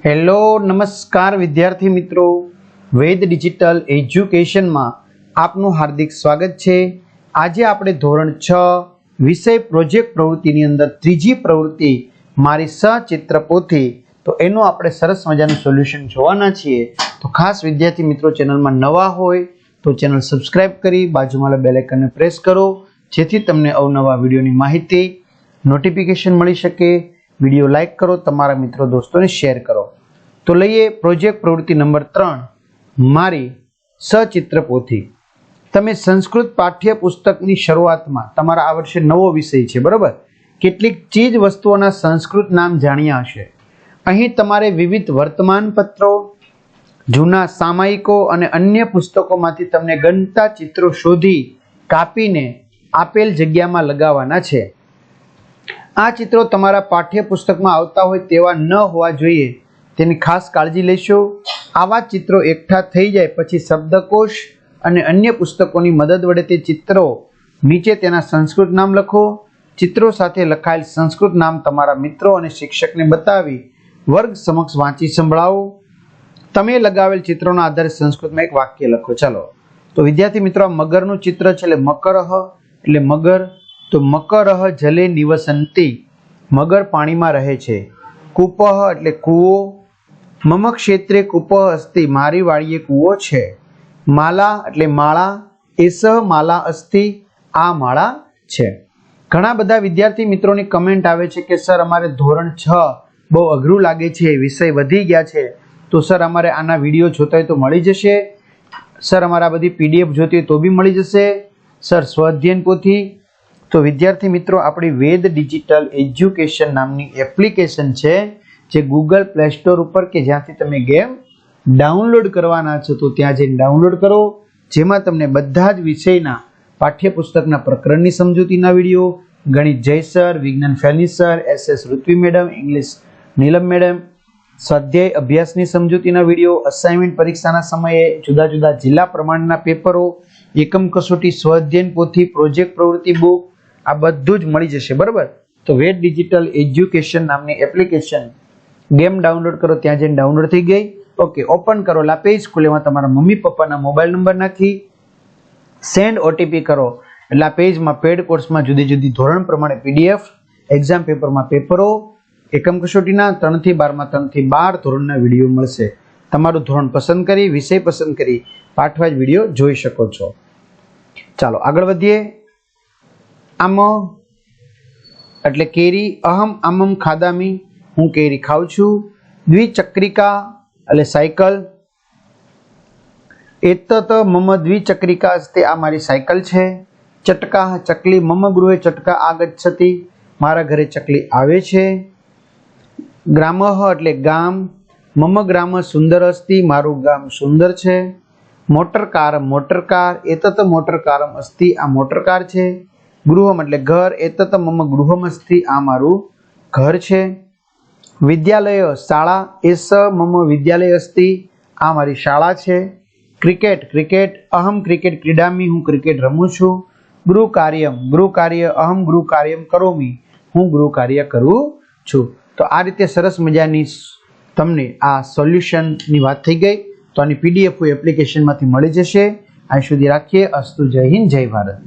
Hello નમસ્કાર વિદ્યાર્થી મિત્રો, વેદ ડિજિટલ એજ્યુકેશનમાં આપનું હાર્દિક સ્વાગત છે। આજે આપણે ધોરણ 6 વિષય પ્રોજેક્ટ પ્રવૃત્તિની અંદર ત્રીજી પ્રવૃત્તિ મારી સચિત્ર પોથી, તો એનું આપણે સરસ મજાનું સોલ્યુશન જોવાના છીએ। તો ખાસ વિદ્યાર્થી મિત્રો ચેનલમાં નવા હોય તો ચેનલ સબસ્ક્રાઇબ કરી બાજુમાં બેલ આઇકનને પ્રેસ કરો, જેથી તમને અવનવા વિડીયોની માહિતી નોટિફિકેશન મળી શકે। વિડીયો લાઈક કરો, તમારા મિત્રો દોસ્તોને શેર કરો। તો લઈએ પ્રોજેક્ટ પ્રવૃત્તિ નંબર 3 મારી સચિત્ર પોથી। તમે સંસ્કૃત પાઠ્ય પુસ્તકની શરૂઆતમાં તમારા આ વર્ષે નવો વિષય છે, બરાબર? કેટલીક ચીજ વસ્તુઓના સંસ્કૃત નામ જાણ્યા હશે। અહીં તમારે વિવિધ વર્તમાનપત્રો, જૂના સામાયિકો અને અન્ય પુસ્તકોમાંથી તમને ગણતા ચિત્રો શોધી કાપીને આપેલ જગ્યામાં લગાવવાના છે। આ ચિત્રો તમારા પાઠ્ય પુસ્તકમાં આવતા હોય તેવા ન હોવા જોઈએ, તેની ખાસ કાળજી લેશો। આવા ચિત્રો એકઠા થઈ જાય પછી શબ્દકોશ અને અન્ય પુસ્તકોની મદદ વડે તે ચિત્રો નીચે તેના સંસ્કૃત નામ લખો। ચિત્રો સાથે લખાયેલ સંસ્કૃત નામ તમારા મિત્રો અને શિક્ષકને બતાવી વર્ગ સમક્ષ વાંચી સંભળાવો। તમે લગાવેલ ચિત્રોના આધારે સંસ્કૃતમાં એક વાક્ય લખો। ચાલો, તો વિદ્યાર્થી મિત્રો, આ મગરનું ચિત્ર છે, એટલે મકરહ એટલે મગર, તો મકરહ જલે નિવસંતિ, મગર પાણીમાં રહે છે। કૂપહ એટલે કૂવો, મમ ક્ષેત્રે કૂપહ અસ્તિ, મારી વાડીએ કૂવો છે। માલા એટલે માળા, એસહ માલા અસ્તિ, આ માળા છે। ઘણા બધા વિદ્યાર્થી મિત્રોની કમેન્ટ આવે છે કે સર અમારે ધોરણ 6 બહુ અઘરું લાગે છે, વિષય વધી ગયા છે, તો સર અમારે આના વિડીયો જોતા હોય તો મળી જશે? સર અમારે આ બધી પીડીએફ જોતી હોય તો બી મળી જશે? સર સ્વાધ્યાયન પોથી? તો વિદ્યાર્થી મિત્રો, આપણી વેદ ડિજિટલ એજ્યુકેશન નામની એપ્લિકેશન છે, જે ગૂગલ પ્લે સ્ટોર ઉપર કે જ્યાંથી તમે ગેમ ડાઉનલોડ કરવાના છો, તો ત્યાં જઈને ડાઉનલોડ કરો, જેમાં તમને બધા જ વિષયના પાઠ્યપુસ્તકના પ્રકરણની સમજૂતીના વિડીયો, ગણિત જય સર, વિજ્ઞાન ફેની sir, SS Rutvi madam, English નીલમ મેડમ, સ્વાધ્યાય અભ્યાસની સમજૂતીના વિડીયો, અસાઇનમેન્ટ પરીક્ષાના સમયે જુદા જુદા જિલ્લા પ્રમાણના પેપરો, એકમ કસોટી, સ્વાધ્યાયન પોથી, પ્રોજેક્ટ પ્રવૃત્તિ બુક, આ બધું જ મળી જશે, બરાબર? તો વેદ ડિજિટલ એજ્યુકેશન નામની એપ્લિકેશન ગેમ ડાઉનલોડ કરો, ત્યાં જઈને ડાઉનલોડ થઈ ગઈ। ઓકે, ઓપન કરો, લા પેજ ખુલેમાં તમારા મમ્મી પપ્પાના મોબાઈલ નંબર નાખી સેન્ડ ઓટીપી કરો, એટલે આ પેજમાં પેડ કોર્સમાં જુદી જુદી ધોરણ પ્રમાણે પીડીએફ, એક્ઝામ પેપરમાં પેપરો, એકમ કસોટીના 3 થી 12 માં 3 થી 12 ધોરણના વિડીયો મળશે। તમારું ધોરણ પસંદ કરી, વિષય પસંદ કરી પાઠવાઇઝ વિડીયો જોઈ શકો છો। ચાલો આગળ વધીએ। આમ એટલે કેરી, અહમ આમમ ખાદામી, હું કેરી ખાઉં છું। દ્વિચક્રિકા એટલે સાયકલ, એતત મમ દ્વિચક્રિકા અસ્તિ, આ મારી સાયકલ છે। ચટકા ચકલી, મમ ગૃહે ચટકા આગચ્છતિ, મારા ઘરે ચકલી આવે છે। ગ્રામઃ એટલે ગામ, મમ ગ્રામ સુંદર અસ્તિ, મારું ગામ સુંદર છે। મોટરકાર મોટરકાર, એતત મોટરકારમ અસ્તિ, આ મોટરકાર છે। ગૃહમ એટલે ઘર, એતત મમ ગૃહમ અસ્તિ, આ મારું ઘર છે। વિદ્યાલય શાળા, એસ મમ વિદ્યાલય અસ્તિ, આ મારી શાળા છે। ક્રિકેટ ક્રિકેટ, અહમ ક્રિકેટ ક્રીડામી, હું ક્રિકેટ રમું છું। ગૃહ કાર્ય, અહમ ગૃહ કાર્યમ કરોમી, હું ગૃહ કાર્ય કરું છું। તો આ રીતે સરસ મજાની તમને આ સોલ્યુશનની વાત થઈ ગઈ। તો આની પીડીએફ એપ્લિકેશનમાંથી મળી જશે। અહીં સુધી રાખીએ। અસ્તુ, જય હિન્દ, જય ભારત।